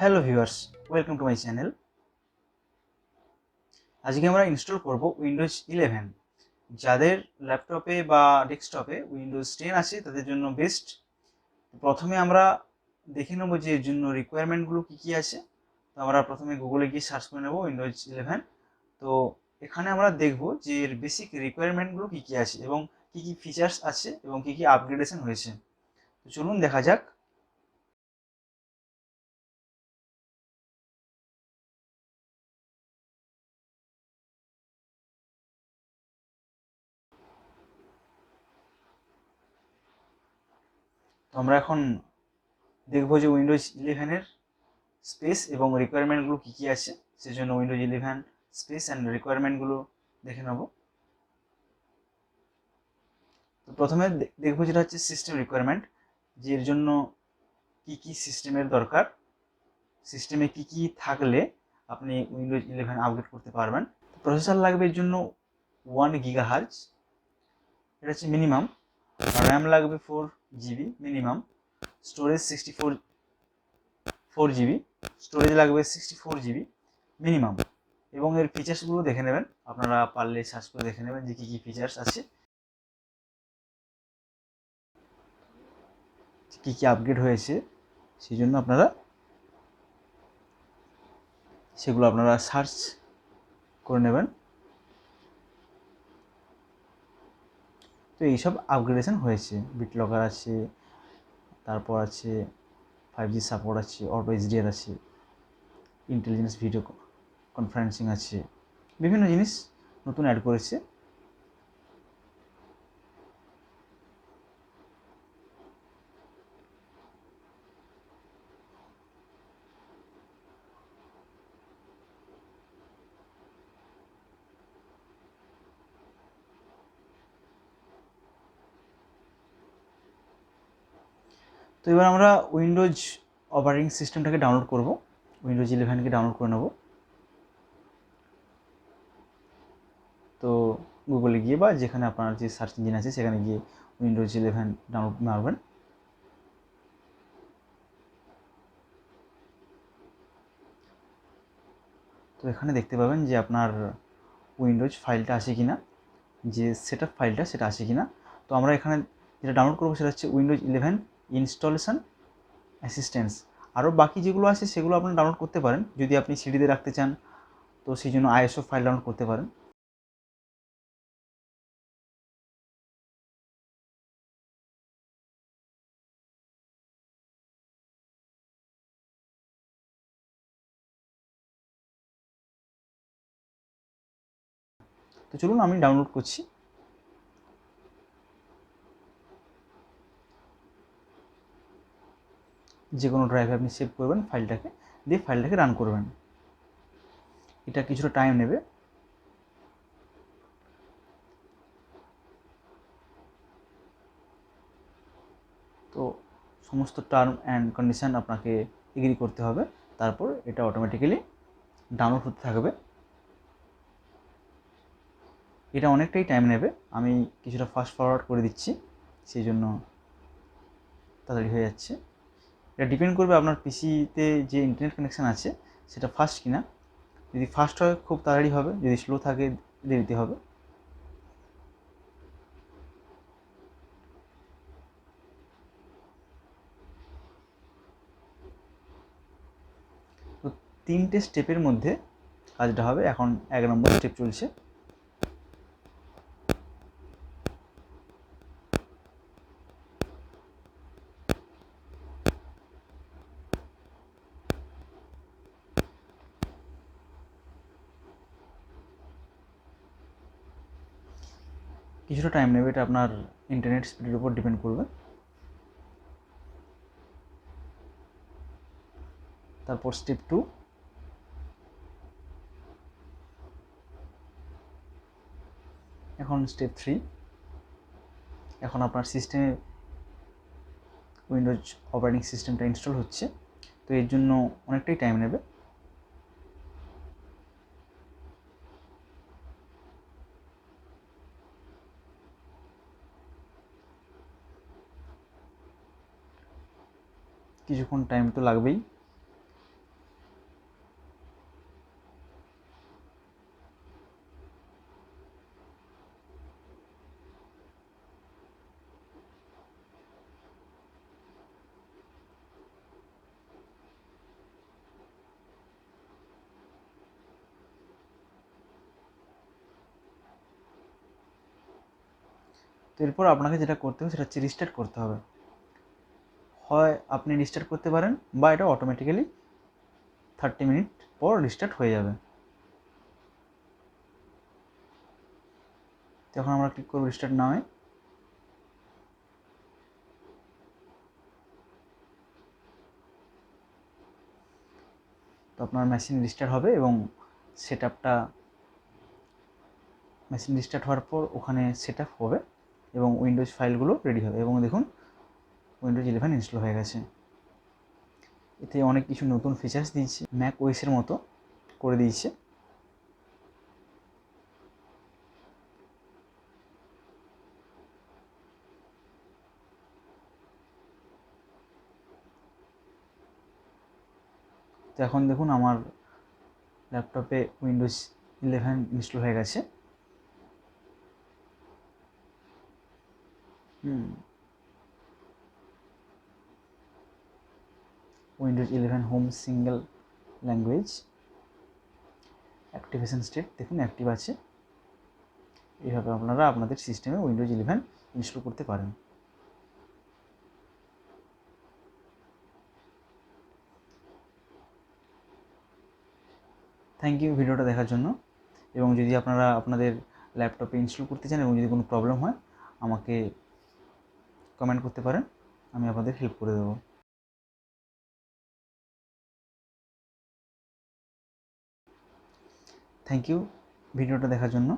Hello viewers, welcome to my channel. আজকে আমরা install করব উইন্ডোজ 11। যাদের ল্যাপটপে বা ডেস্কটপে উইন্ডোজ 10 আছে তাদের জন্য বেস্ট। প্রথমে আমরা দেখে নেব যে এর জন্য রিকোয়ারমেন্টগুলো কী কী আছে। তো আমরা প্রথমে গুগলে গিয়ে সার্চ করে নেব উইন্ডোজ 11। তো এখানে আমরা দেখব যে এর বেসিক রিকোয়ারমেন্টগুলো কী কী আছে এবং কী কী ফিচার্স আছে এবং কী কী আপগ্রেডেশন হয়েছে। তো চলুন দেখা যাক। তো আমরা এখন দেখব যে উইন্ডোজ 11-এর স্পেস এবং রিকোয়ারমেন্টগুলো কী কী আছে। সেজন্য উইন্ডোজ 11 স্পেস অ্যান্ড রিকোয়ারমেন্টগুলো দেখে নেব। তো প্রথমে দেখবো যেটা হচ্ছে সিস্টেম রিকোয়ারমেন্ট, যে এর জন্য কী কী সিস্টেমের দরকার, সিস্টেমে কী কী থাকলে আপনি উইন্ডোজ 11 আপগ্রেড করতে পারবেন। প্রসেসর লাগবে এর জন্য 1 GHz, এটা হচ্ছে মিনিমাম। র্যাম লাগবে 4 GB minimum. Storage 4 GB, storage লাগবে 64 GB মিনিমাম। এবং এর ফিচার্সগুলো দেখে নেবেন, আপনারা পারলে সার্চ করে দেখে নেবেন যে কী কী ফিচার্স আছে, কী কী আপগ্রেড হয়েছে। সেই জন্য সেগুলো আপনারা সার্চ করে নেবেন। তো এইসব আপগ্রেডেশন হয়েছে, বিট লকার আছে, তারপর আছে 5G সাপোর্ট আছে, অটো এইচডিআর আছে, ইন্টেলিজেন্স ভিডিও কনফারেন্সিং আছে, বিভিন্ন জিনিস নতুন অ্যাড করেছে। তো এবার আমরা উইন্ডোজ অপারেটিং সিস্টেমটাকে ডাউনলোড করব, উইন্ডোজ 11কে ডাউনলোড করে নেব। তো গুগলে গিয়ে বা যেখানে আপনার যে সার্চ ইঞ্জিন আছে সেখানে গিয়ে উইন্ডোজ 11 ডাউনলোড মারবেন। তো এখানে দেখতে পাবেন যে আপনার উইন্ডোজ ফাইলটা আছে কিনা, যে সেটআপ ফাইলটা সেটা আছে কিনা। তো আমরা এখানে যেটা ডাউনলোড করবো সেটা হচ্ছে উইন্ডোজ 11 ইনস্টলেশন অ্যাসিস্ট্যান্স। আরও বাকি যেগুলো আছে সেগুলো আপনারা ডাউনলোড করতে পারেন, যদি আপনি সিডিতে রাখতে চান তো সেই জন্য আইএসও ফাইল ডাউনলোড করতে পারেন। তো চলুন আমি ডাউনলোড করছি। যে কোনো ড্রাইভে আপনি সেভ করবেন ফাইলটাকে, দিয়ে ফাইলটাকে রান করবেন। এটা কিছুটা টাইম নেবে। তো সমস্ত টার্ম অ্যান্ড কন্ডিশান আপনাকে এগ্রি করতে হবে, তারপর এটা অটোমেটিক্যালি ডাউনলোড হতে থাকবে। এটা অনেকটাই টাইম নেবে, আমি কিছুটা ফাস্ট ফরওয়ার্ড করে দিচ্ছি, সেই জন্য তাড়াতাড়ি হয়ে যাচ্ছে। এটা ডিপেন্ড করবে আপনার পিসিতে যে ইন্টারনেট কানেকশান আছে সেটা ফাস্ট কিনা। যদি ফাস্ট হয় খুব তাড়াতাড়ি হবে, যদি স্লো থাকে দেরিতে হবে। তো 3টে স্টেপের মধ্যে কাজটা হবে। এখন 1 নম্বর স্টেপ চলছে। কিছুটা টাইম নেবে, এটা আপনার ইন্টারনেট স্পিডের উপর ডিপেন্ড করবে। তারপর স্টেপ 2, এখন স্টেপ 3। এখন আপনার সিস্টেমে উইন্ডোজ অপারেটিং সিস্টেমটা ইনস্টল হচ্ছে, তো এর জন্য অনেকটাই টাইম নেবে। কিছুক্ষণ টাইম তো লাগবেই। তো এরপর আপনাকে যেটা করতে হবে সেটা হচ্ছে রিস্টার্ট করতে হবে। হয় আপনি রিস্টার্ট করতে পারেন বা এটা অটোমেটিক্যালি 30 মিনিট পর রিস্টার্ট হয়ে যাবে। তো এখন আমরা ক্লিক করব রিস্টার্ট নামে। তো আপনার মেশিন রিস্টার্ট হবে এবং মেশিন রিস্টার্ট হওয়ার পর ওখানে সেট আপ হবে এবং উইন্ডোজ ফাইলগুলো রেডি হবে এবং দেখুন উইন্ডোজ 11 ইনস্টল হয়ে গেছে। এতে অনেক কিছু নতুন ফিচার্স দিয়েছে, ম্যাক ওএসের মতো করে দিয়েছে। তো এখন দেখুন আমার ল্যাপটপে উইন্ডোজ 11 ইনস্টল হয়ে গেছে। Windows 11 home single language activation state দেখুন অ্যাক্টিভ আছে। এইভাবে আপনারা আপনাদের সিস্টেমে উইন্ডোজ 11 ইনস্টল করতে পারেন। থ্যাংক ইউ ভিডিওটা দেখার জন্য। এবং যদি আপনারা আপনাদের ল্যাপটপে ইনস্টল করতে চান এবং যদি কোনো প্রবলেম হয় আমাকে কমেন্ট করতে পারেন, আমি আপনাদের হেল্প করে দেবো। থ্যাংক ইউ ভিডিওটা দেখার জন্য।